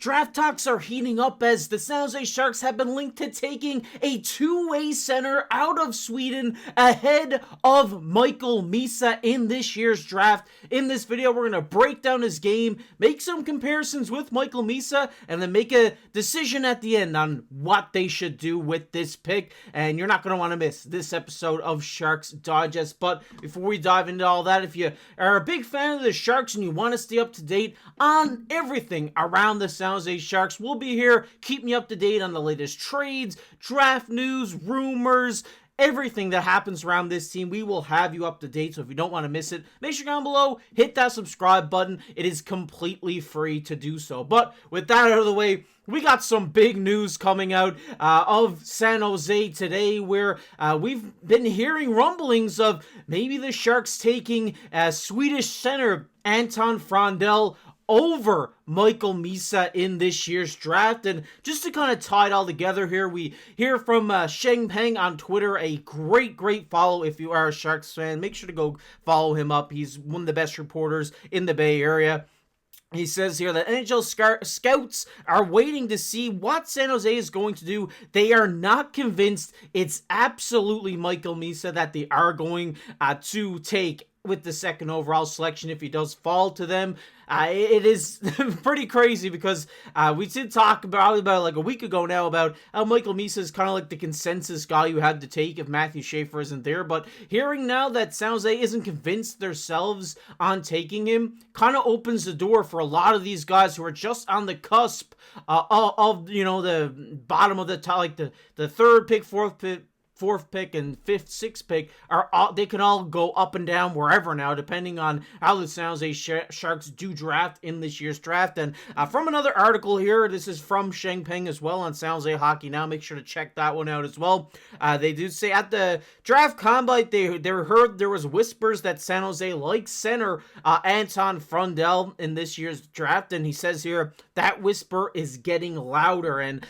Draft talks are heating up as the San Jose Sharks have been linked to taking a two-way center out of Sweden ahead of Michael Misa in this year's draft. In this video, we're going to break down his game, make some comparisons with Michael Misa, and then make a decision at the end on what they should do with this pick. And you're not going to want to miss this episode of Sharks Digest. But before we dive into all that, if you are a big fan of the Sharks and you want to stay up to date on everything around the San Jose Sharks, we'll be here keeping you up to date on the latest trades, draft news, rumors, everything that happens around this team. We will have you up to date, so if you don't want to miss it, make sure down below, hit that subscribe button. It is completely free to do so. But with that out of the way, we got some big news coming out of San Jose today, where we've been hearing rumblings of maybe the Sharks taking Swedish center Anton Frondell over Michael Misa in this year's draft. And just to kind of tie it all together here, we hear from Sheng Peng on Twitter, a great follow if you are a Sharks fan. Make sure to go follow him up. He's one of the best reporters in the Bay Area. He says here that NHL scouts are waiting to see what San Jose is going to do. They are not convinced it's absolutely Michael Misa that they are going to take with the second overall selection if he does fall to them. It is pretty crazy because we did talk about like a week ago now about how Michael Misa is kind of like the consensus guy you had to take if Matthew Schaefer isn't there. But hearing now that San Jose isn't convinced themselves on taking him kind of opens the door for a lot of these guys who are just on the cusp of you know, the bottom of the top, like the third pick, fourth pick and fifth, sixth pick they can all go up and down wherever now, depending on how the San Jose Sharks do draft in this year's draft. And from another article here, this is from Sheng Peng as well on San Jose Hockey Now. Make sure to check that one out as well. They do say at the draft combine, they heard there was whispers that San Jose likes center Anton Frondell in this year's draft, and he says here that whisper is getting louder. And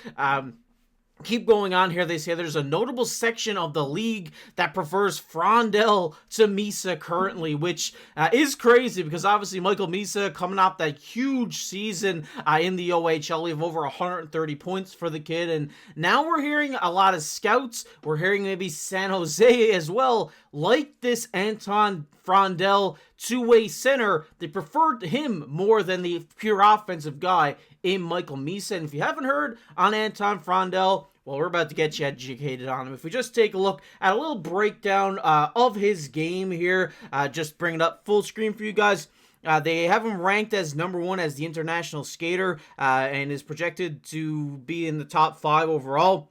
keep going on here. They say there's a notable section of the league that prefers Frondell to Misa currently, which is crazy because obviously Michael Misa coming off that huge season in the OHL. We have over 130 points for the kid, and now we're hearing a lot of scouts. We're hearing maybe San Jose as well like this Anton Frondell two-way center. They preferred him more than the pure offensive guy in Michael Misa. And if you haven't heard on Anton Frondell, well, we're about to get you educated on him. If we just take a look at a little breakdown of his game here, just bring it up full screen for you guys. They have him ranked as number 1 as the international skater and is projected to be in the top 5 overall.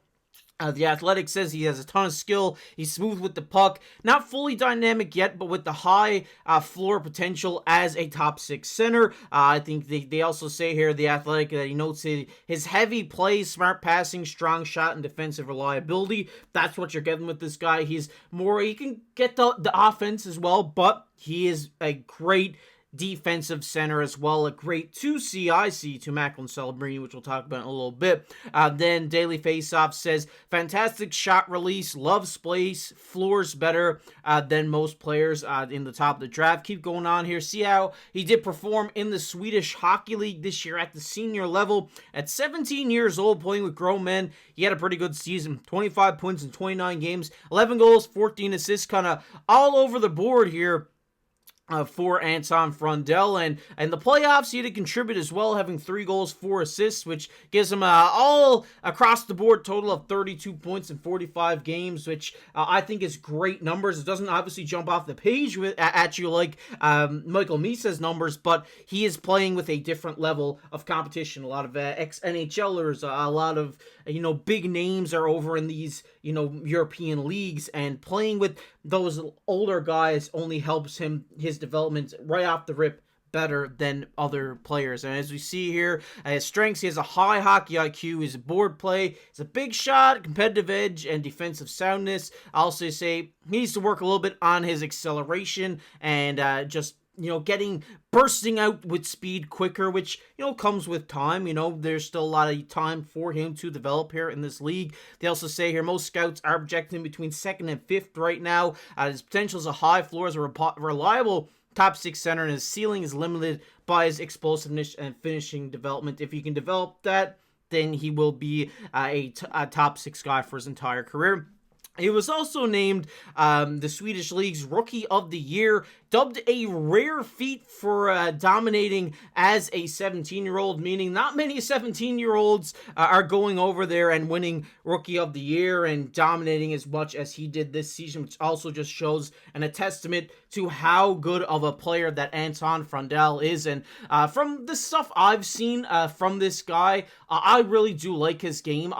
The Athletic says he has a ton of skill. He's smooth with the puck. Not fully dynamic yet, but with the high floor potential as a top 6 center. I think they also say here, the Athletic, that he notes his heavy play, smart passing, strong shot, and defensive reliability. That's what you're getting with this guy. He can get the offense as well, but he is a great defensive center as well, a great 2C I see to Macklin Celebrini, which we'll talk about in a little bit. Then Daily Faceoff says, fantastic shot release, loves place, floors better than most players in the top of the draft. Keep going on here. See how he did perform in the Swedish Hockey League this year at the senior level. At 17 years old, playing with grown men, he had a pretty good season. 25 points in 29 games, 11 goals, 14 assists, kind of all over the board here for Anton Frondell, and the playoffs he had to contribute as well, having 3 goals, 4 assists, which gives him all across the board total of 32 points in 45 games, which I think is great numbers. It doesn't obviously jump off the page at you like Michael Misa's numbers, but he is playing with a different level of competition. A lot of ex-NHLers, a lot of big names are over in these European leagues, and playing with those older guys only helps his development right off the rip better than other players. And as we see here, his strengths, he has a high hockey IQ, his board play, he's a big shot, competitive edge, and defensive soundness. I also say he needs to work a little bit on his acceleration and just bursting out with speed quicker, which, comes with time. There's still a lot of time for him to develop here in this league. They also say here, most scouts are projecting between 2nd and 5th right now. His potential is a high floor, as a reliable top 6 center, and his ceiling is limited by his explosiveness and finishing development. If he can develop that, then he will be a top 6 guy for his entire career. He was also named the Swedish League's Rookie of the Year, dubbed a rare feat for dominating as a 17-year-old, meaning not many 17-year-olds are going over there and winning Rookie of the Year and dominating as much as he did this season, which also just shows a testament to how good of a player that Anton Frondell is. And from the stuff I've seen from this guy, I really do like his game.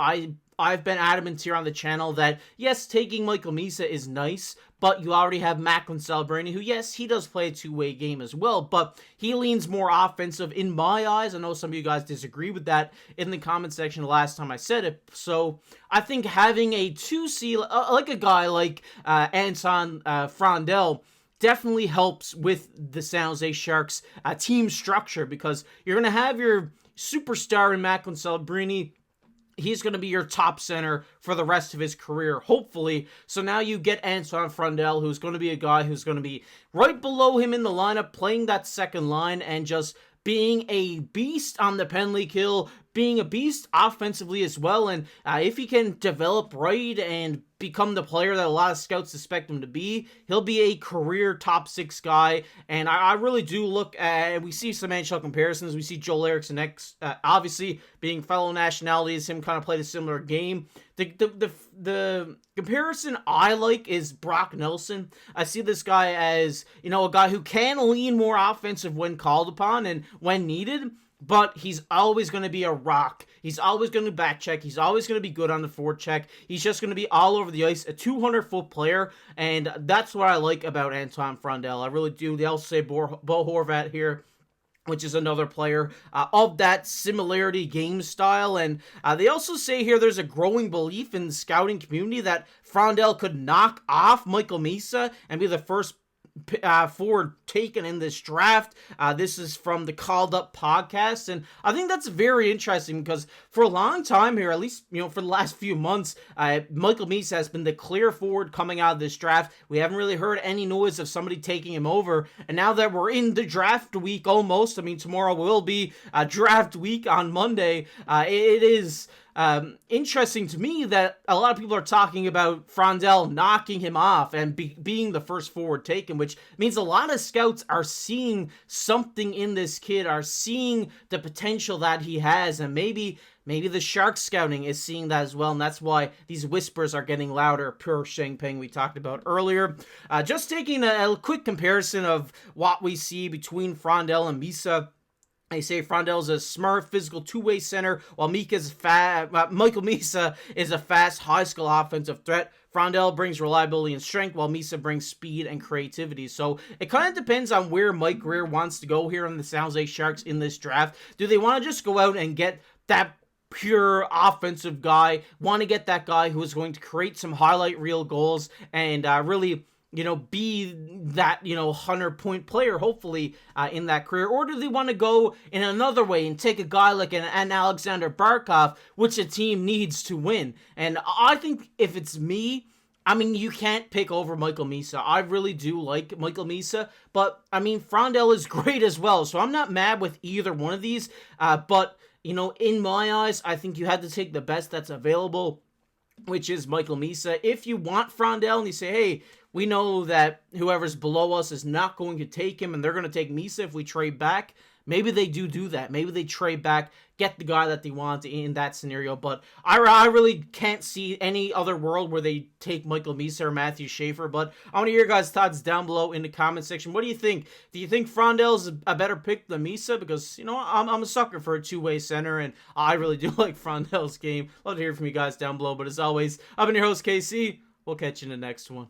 I've been adamant here on the channel that, yes, taking Michael Misa is nice, but you already have Macklin Celebrini, who, yes, he does play a two-way game as well, but he leans more offensive in my eyes. I know some of you guys disagree with that in the comment section the last time I said it, so I think having a 2C, like a guy like Anton Frondell, definitely helps with the San Jose Sharks team structure, because you're going to have your superstar in Macklin Celebrini. He's going to be your top center for the rest of his career, hopefully. So now you get Anton Frondell, who's going to be a guy who's going to be right below him in the lineup, playing that second line and just being a beast on the penalty kill, being a beast offensively as well. And if he can develop right and become the player that a lot of scouts suspect him to be, he'll be a career top 6 guy. And I really do look at, we see some NHL comparisons. We see Joel Eriksson obviously being fellow nationalities, him kind of played a similar game. The comparison I like is Brock Nelson. I see this guy as, a guy who can lean more offensive when called upon and when needed, but he's always going to be a rock. He's always going to back check. He's always going to be good on the forecheck. He's just going to be all over the ice, a 200-foot player, and that's what I like about Anton Frondell. I really do. They also say Bo Horvat here, which is another player of that similarity game style. And they also say here there's a growing belief in the scouting community that Frondell could knock off Michael Misa and be the first forward taken in this draft. This is from the Called Up podcast, and I think that's very interesting because for a long time here, at least for the last few months, Michael Misa has been the clear forward coming out of this draft. We haven't really heard any noise of somebody taking him over, and now that we're in the draft week almost, tomorrow will be draft week on Monday, it is interesting to me that a lot of people are talking about Frondell knocking him off and being the first forward taken, which means a lot of scouts are seeing something in this kid, are seeing the potential that he has, and maybe the Sharks scouting is seeing that as well, and that's why these whispers are getting louder, per Sheng-Peng we talked about earlier. Just taking a quick comparison of what we see between Frondell and Misa. They say Frondell's a smart, physical, two-way center, while Michael Misa is a fast, high-skill offensive threat. Frondell brings reliability and strength, while Misa brings speed and creativity. So it kind of depends on where Mike Grier wants to go here in the San Jose Sharks in this draft. Do they want to just go out and get that pure offensive guy, want to get that guy who is going to create some highlight reel goals and really be that, 100-point player, hopefully, in that career? Or do they want to go in another way and take a guy like an Alexander Barkov, which a team needs to win? And I think if it's me, you can't pick over Michael Misa. I really do like Michael Misa, but, Frondell is great as well, so I'm not mad with either one of these, but, in my eyes, I think you had to take the best that's available, which is Michael Misa. If you want Frondell and you say, hey, we know that whoever's below us is not going to take him and they're going to take Misa if we trade back, maybe they do that. Maybe they trade back, get the guy that they want in that scenario. But I really can't see any other world where they take Michael Misa or Matthew Schaefer. But I want to hear your guys' thoughts down below in the comment section. What do you think? Do you think Frondell's a better pick than Misa? Because, I'm a sucker for a two-way center, and I really do like Frondell's game. Love to hear from you guys down below. But as always, I've been your host, KC. We'll catch you in the next one.